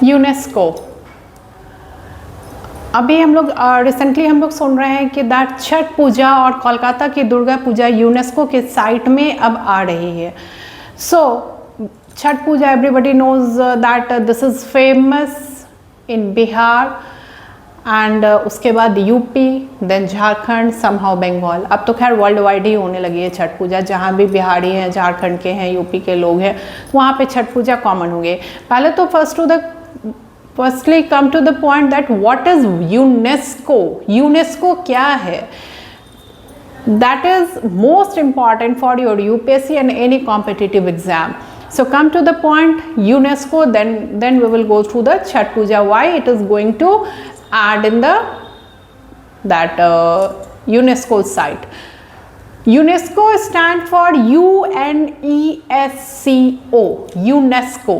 UNESCO, अभी हम लोग रिसेंटली हम लोग सुन रहे हैं कि दैट छठ पूजा और कोलकाता की दुर्गा पूजा यूनेस्को के साइट में अब आ रही है। So Chhath Puja everybody knows that this is famous in Bihar and उसके बाद UP, then Jharkhand, somehow Bengal. अब तो खैर वर्ल्ड वाइड ही होने लगी है छठ पूजा, जहाँ भी बिहारी हैं, झारखंड के हैं, यूपी के लोग हैं, वहाँ पे छठ पूजा कॉमन हो गई। पहले तो firstly come to the point that what is UNESCO. UNESCO क्या है? That is most important for your UPSC and any competitive exam. So come to the point, UNESCO, then we will go through the Chhat Puja, why it is going to add in that UNESCO site. UNESCO stand for UNESCO, UNESCO,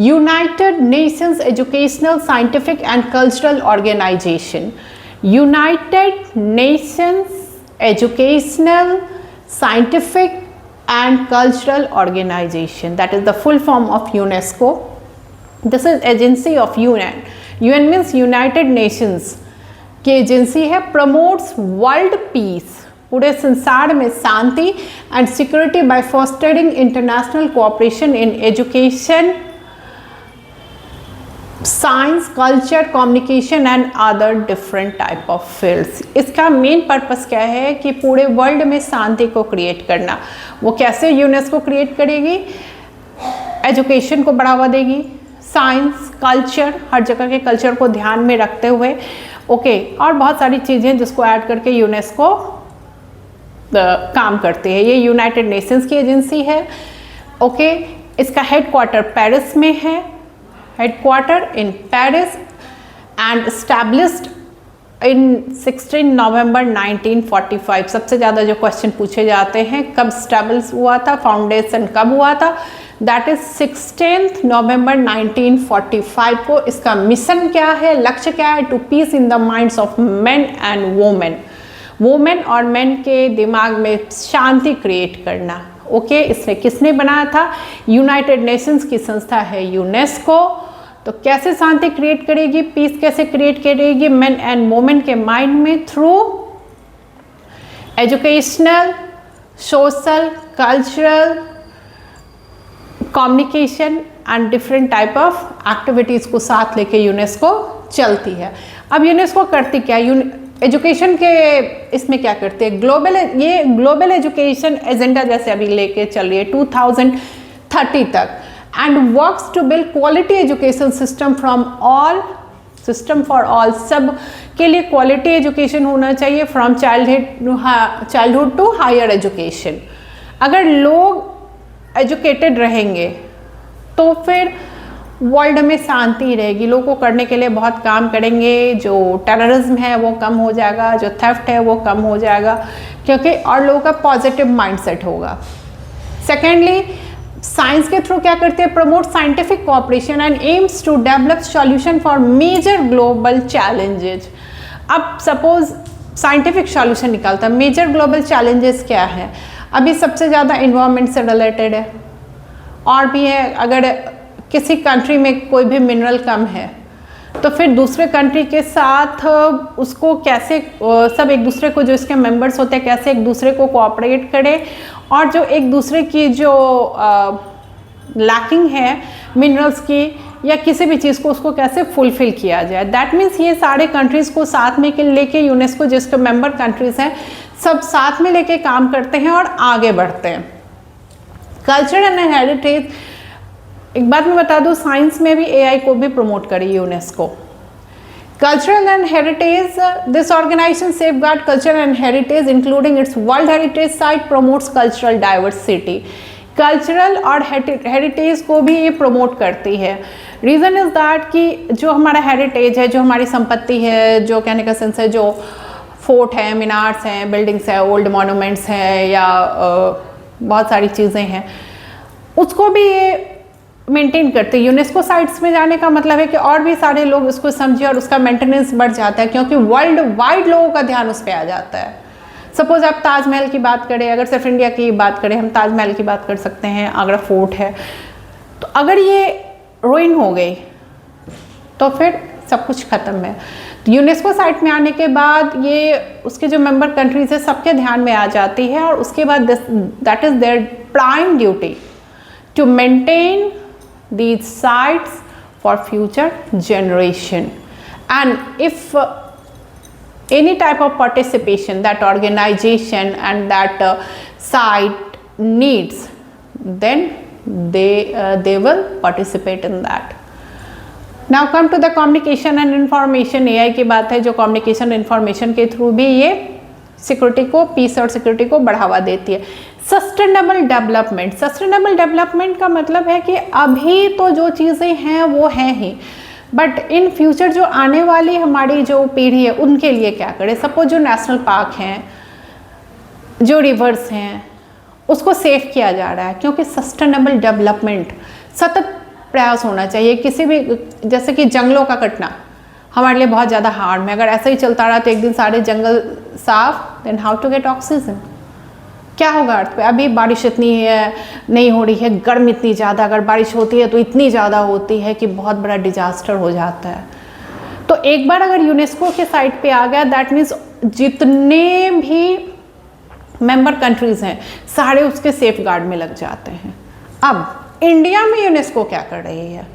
United Nations Educational, Scientific and Cultural Organization. United Nations Educational, Scientific and Cultural Organization, that is the full form of UNESCO. This is agency of UN. UN means United Nations की agency है, promotes world peace, पूरे संसार में शांति and security by fostering international cooperation in education, science, culture, communication and other different type of fields. इसका main purpose क्या है कि पूरे वर्ल्ड में शांति को क्रिएट करना. वो कैसे यूनेस्को क्रिएट करेगी? एजुकेशन को बढ़ावा देगी, साइंस, कल्चर, हर जगह के कल्चर को ध्यान में रखते हुए, ओके, और बहुत सारी चीज़ें जिसको ऐड करके यूनेस्को काम करती है. ये यूनाइटेड नेशंस की एजेंसी है, ओके. इसका हेडक्वार्टर पेरिस में है, headquarter in Paris and established in 16 November 1945. सबसे ज़्यादा जो क्वेश्चन पूछे जाते हैं, कब स्टैब्लिश हुआ था, फाउंडेशन कब हुआ था, दैट इज 16 नवंबर 1945 को. इसका मिशन क्या है, लक्ष्य क्या है? To peace in the minds of men and women, women और मेन के दिमाग में शांति क्रिएट करना, ओके. इसने किसने बनाया था? यूनाइटेड नेशंस की संस्था है यूनेस्को. तो कैसे शांति क्रिएट करेगी, पीस कैसे क्रिएट करेगी मेन एंड वोमेन के माइंड में? Through educational, social, cultural, communication and different type of activities को साथ लेके यूनेस्को चलती है. अब यूनेस्को करती क्या? एजुकेशन के इसमें क्या करते हैं? ये ग्लोबल एजुकेशन एजेंडा जैसे अभी लेके चल रही है 2030 तक, and works to build quality education system from all, system for all, सब के लिए क्वालिटी एजुकेशन होना चाहिए, from childhood to higher education. अगर लोग एजुकेटेड रहेंगे तो फिर वर्ल्ड में शांति रहेगी, लोगों को करने के लिए बहुत काम करेंगे, जो टेररिज्म है वो कम हो जाएगा, जो थेफ्ट है वो कम हो जाएगा, क्योंकि और लोगों का पॉजिटिव माइंडसेट होगा. सेकेंडली, साइंस के थ्रू क्या करते हैं? Promote scientific cooperation and aims to develop solution for major global challenges. अब सपोज साइंटिफिक सॉल्यूशन निकालता है, मेजर ग्लोबल चैलेंजेस क्या है? अभी सबसे ज़्यादा इन्वायरमेंट से रिलेटेड है, और भी है. अगर किसी कंट्री में कोई भी मिनरल कम है तो फिर दूसरे कंट्री के साथ उसको कैसे, सब एक दूसरे को, जो इसके मेंबर्स होते हैं, कैसे एक दूसरे को कोऑपरेट करें, और जो एक दूसरे की जो लैकिंग है मिनरल्स की या किसी भी चीज़ को, उसको कैसे फुलफिल किया जाए. दैट मीन्स ये सारे कंट्रीज़ को साथ में लेके यूनेस्को, जिसके मेंबर कंट्रीज़ हैं, सब साथ में लेके काम करते हैं और आगे बढ़ते हैं. कल्चर एंड हेरिटेज, एक बात मैं बता दूं, साइंस में भी एआई को भी प्रमोट करी UNESCO. Cultural and heritage, this organisation safeguard culture and heritage including its world heritage site, promotes cultural diversity. Cultural और हेरिटेज को भी ये प्रमोट करती है. रीज़न इज़ दैट कि जो हमारा हेरिटेज है, जो हमारी संपत्ति है, जो कहने का सेंस है, जो फोर्ट है, मीनार्स हैं, बिल्डिंग्स हैं, ओल्ड मॉन्यूमेंट्स हैं, या बहुत सारी चीज़ें हैं, उसको भी ये मेंटेन करते हैं. यूनेस्को साइट्स में जाने का मतलब है कि और भी सारे लोग उसको समझे और उसका मेंटेनेंस बढ़ जाता है, क्योंकि वर्ल्ड वाइड लोगों का ध्यान उस पर आ जाता है. सपोज आप ताजमहल की बात करें, अगर सिर्फ इंडिया की बात करें, हम ताजमहल की बात कर सकते हैं, आगरा फोर्ट है, तो अगर ये रूइन हो गई तो फिर सब कुछ ख़त्म है। तो यूनेस्को साइट में आने के बाद ये उसके जो मेंबर कंट्रीज है सबके ध्यान में आ जाती है, और उसके बाद that is their prime duty to maintain these sites for future generation, and if any type of participation that organization and that site needs, then they will participate in that. Now come to the communication and information. AI की बात है, जो communication information के through भी ये security को, piece और security को बढ़ावा देती है। सस्टेनेबल डेवलपमेंट, सस्टेनेबल डेवलपमेंट का मतलब है कि अभी तो जो चीज़ें हैं वो हैं ही, बट इन फ्यूचर जो आने वाली हमारी जो पीढ़ी है उनके लिए क्या करें। सपोज जो नेशनल पार्क हैं, जो रिवर्स हैं, उसको सेव किया जा रहा है, क्योंकि सस्टेनेबल डेवलपमेंट सतत प्रयास होना चाहिए। किसी भी, जैसे कि जंगलों का कटना हमारे लिए बहुत ज़्यादा हार्म है, अगर ऐसा ही चलता रहा तो एक दिन सारे जंगल साफ, then how to get oxygen, क्या होगा अर्थ पे। अभी बारिश इतनी है नहीं हो रही है, गर्म इतनी ज़्यादा, अगर बारिश होती है तो इतनी ज़्यादा होती है कि बहुत बड़ा डिजास्टर हो जाता है। तो एक बार अगर यूनेस्को के साइट पे आ गया, दैट मीन्स जितने भी मेंबर कंट्रीज़ हैं सारे उसके सेफ गार्ड में लग जाते हैं। अब इंडिया में यूनेस्को क्या कर रही है,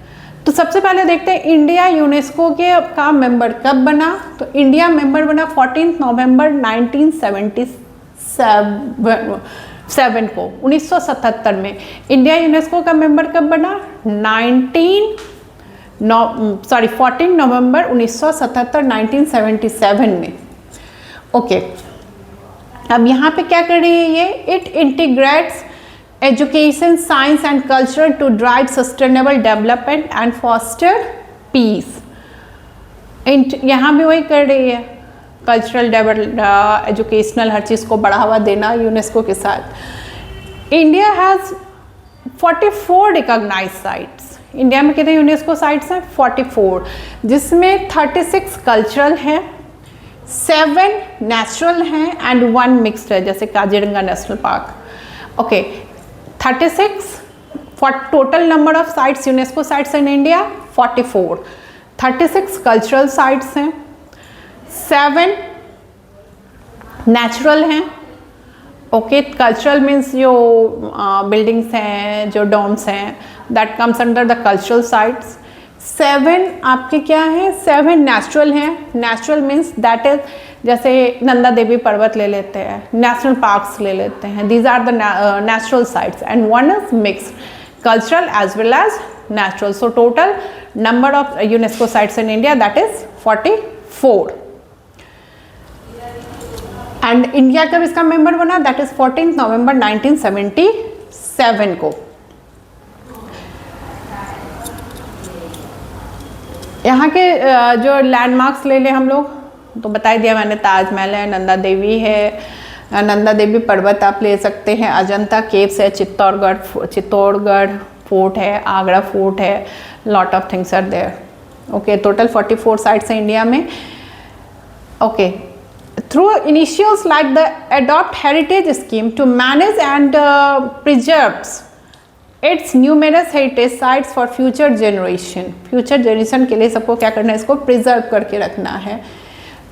तो सबसे पहले देखते हैं इंडिया यूनेस्को के का मेंबर कब बना। तो इंडिया मेंबर बना 14 नवंबर 1977 को, 1977 में। इंडिया यूनेस्को का मेंबर कब बना, 14 नवंबर 1977, 1977 में। ओके, अब यहाँ पे क्या कर रही है ये, it integrates education, science and culture to drive sustainable development and foster peace. यहाँ भी वही कर रही है, कल्चरल एजुकेशनल हर चीज़ को बढ़ावा देना यूनेस्को के साथ। India has 44 recognise sites. India में कितने यूनेस्को साइट्स हैं, 44, जिसमें 36 कल्चरल हैं, 7 नेचुरल हैं एंड 1 मिक्सड है, जैसे Kaziranga national park. Okay, 36 for total number of sites, UNESCO sites in India 44, 36 cultural sites हैं, 7 natural हैं। ओके, कल्चरल मीन्स जो बिल्डिंग्स हैं, जो डोम्स हैं, that comes under the cultural sites. 7 आपके क्या हैं, 7 नेचुरल हैं। नेचुरल मीन्स दैट इज, जैसे नंदा देवी पर्वत ले लेते हैं, नेशनल पार्क्स ले लेते हैं, these are the natural sites, and 1 is mixed, cultural as well as natural. So total number of UNESCO sites in India that is 44। And India कब इसका मेंबर बना, दैट इज 14 नवंबर 1977 को। यहाँ के जो लैंडमार्क्स ले लें हम लोग, तो बता ही दिया मैंने, ताजमहल है, नंदा देवी है, नंदा देवी पर्वत आप ले सकते हैं, अजंता केव्स है, चित्तौड़गढ़ फोर्ट है, आगरा फोर्ट है, lot of things are there. Okay, total 44 sites हैं इंडिया में। Okay, through initials like the adopt heritage scheme to manage and preserves its numerous heritage sites for future generation. Future generation के लिए सबको क्या करना है, इसको प्रिजर्व करके रखना है।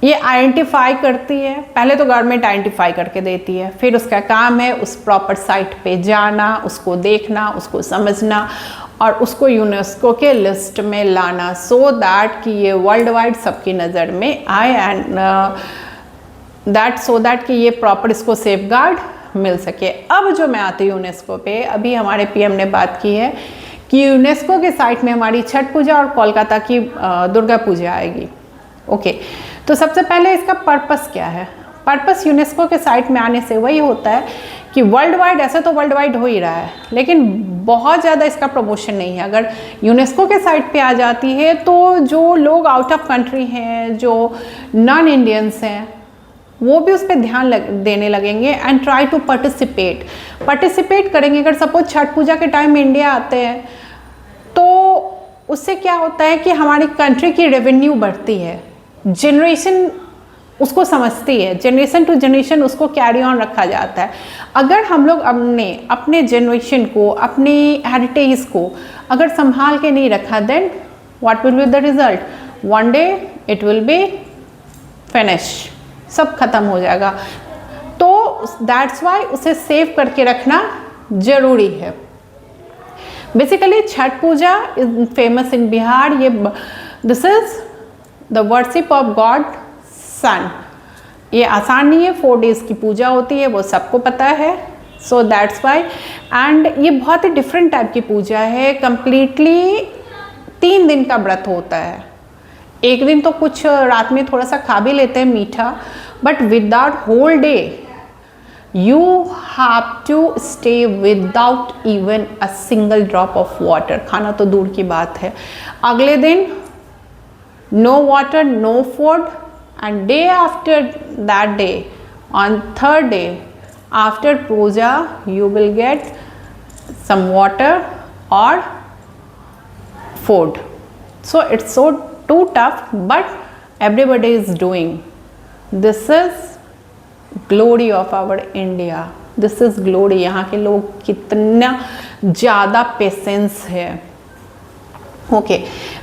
ये आइडेंटिफाई करती है, पहले तो गवर्नमेंट आइडेंटिफाई करके देती है, फिर उसका काम है उस प्रॉपर साइट पे जाना, उसको देखना, उसको समझना और उसको यूनेस्को के लिस्ट में लाना, सो दैट कि ये वर्ल्ड वाइड सबकी नज़र में आए, एंड दैट कि ये प्रॉपर इसको सेफगार्ड मिल सके। अब जो मैं आती हूँ यूनेस्को पे, अभी हमारे पीएम ने बात की है कि यूनेस्को के साइट में हमारी छठ पूजा और कोलकाता की दुर्गा पूजा आएगी। ओके, तो सबसे पहले इसका पर्पस क्या है। पर्पस यूनेस्को के साइट में आने से वही होता है कि वर्ल्ड वाइड, ऐसे तो वर्ल्ड वाइड हो ही रहा है, लेकिन बहुत ज़्यादा इसका प्रमोशन नहीं है। अगर यूनेस्को के साइट पे आ जाती है तो जो लोग आउट ऑफ कंट्री हैं, जो नॉन इंडियंस हैं, वो भी उस पर ध्यान देने लगेंगे एंड ट्राई टू पार्टिसिपेट करेंगे। अगर सपोज छठ पूजा के टाइम में इंडिया आते हैं तो उससे क्या होता है कि हमारी कंट्री की रेवेन्यू बढ़ती है, जनरेशन उसको समझती है, जनरेशन टू जनरेशन उसको कैरी ऑन रखा जाता है। अगर हम लोग अपने जनरेशन को, अपनी हेरिटेज को अगर संभाल के नहीं रखा, then what will be the result? One day it will be finish, सब खत्म हो जाएगा। तो दैट्स वाई उसे सेव करके रखना जरूरी है। Basically Chhath Puja is famous in Bihar. ये this is the worship of god sun. ये आसान नहीं है, 4 डेज की पूजा होती है, वो सबको पता है। सो दैट्स वाई, एंड ये बहुत ही डिफरेंट टाइप की पूजा है। कंप्लीटली 3 दिन का व्रत होता है। एक दिन तो कुछ रात में थोड़ा सा खा भी लेते हैं मीठा, but without whole day you have to stay without even a single drop of water। खाना तो दूर की बात है। अगले दिन no water, no food, and day after that day, on 3rd day after puja, you will get some water or food। So it's so too tough, but everybody is doing। This is glory of our India, this is glory. यहाँ के लोग कितना ज़्यादा patience है। Okay,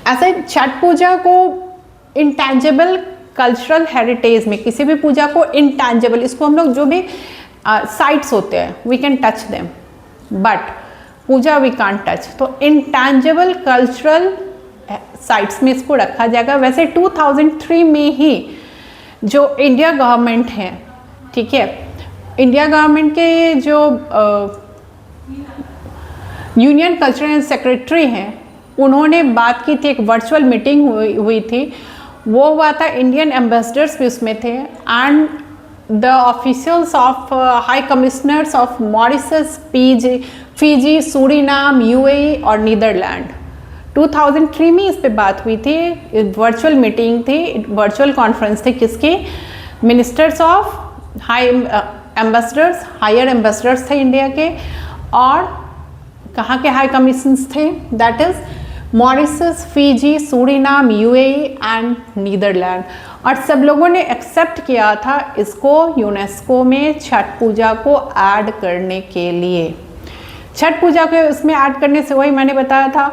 ऐसे छठ पूजा को intangible cultural heritage में, किसी भी पूजा को इंटेंजिबल, इसको हम लोग जो भी साइट्स होते हैं we can touch them, but puja we can't touch. तो इंटेंजिबल कल्चरल साइट्स में इसको रखा जाएगा। वैसे 2003 में ही जो इंडिया गवर्नमेंट है, ठीक है, इंडिया गवर्नमेंट के जो यूनियन कल्चरल सेक्रेटरी हैं, उन्होंने बात की थी, एक वर्चुअल मीटिंग हुई थी, वो हुआ था, इंडियन एम्बेसडर्स भी उसमें थे, and the officials of high commissioners of Mauritius, Fiji, Suriname, UAE और नीदरलैंड। 2003 में इस पे बात हुई थी, वर्चुअल मीटिंग थी, वर्चुअल कॉन्फ्रेंस थी, किसकी? Ministers of high ambassadors, higher ambassadors थे इंडिया के, और कहाँ के हाई कमिश्नर्स थे? That is Mauritius, Fiji, Suriname, UAE and Netherland. और सब लोगों ने एक्सेप्ट किया था इसको यूनेस्को में छठ पूजा को ऐड करने के लिए। छठ पूजा को उसमें ऐड करने से वही मैंने बताया था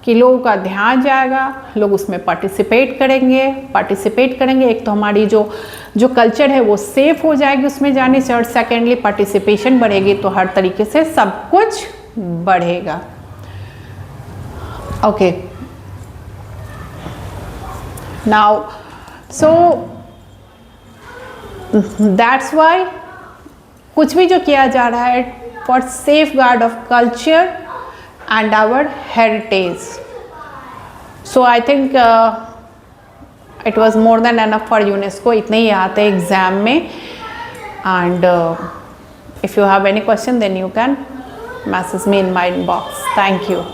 कि लोगों का ध्यान जाएगा, लोग उसमें पार्टिसिपेट करेंगे। एक तो हमारी जो कल्चर है वो सेफ हो जाएगी उसमें जाने से, और सेकेंडली पार्टिसिपेशन बढ़ेगी, तो हर तरीके से सब कुछ बढ़ेगा। Okay, now so that's why कुछ भी जो किया जा रहा है for safe guard of culture and our heritage। So I think it was more than enough for UNESCO। इतने ही आते हैं एग्जाम में, and if you have any question then you can message me in my inbox। Thank you।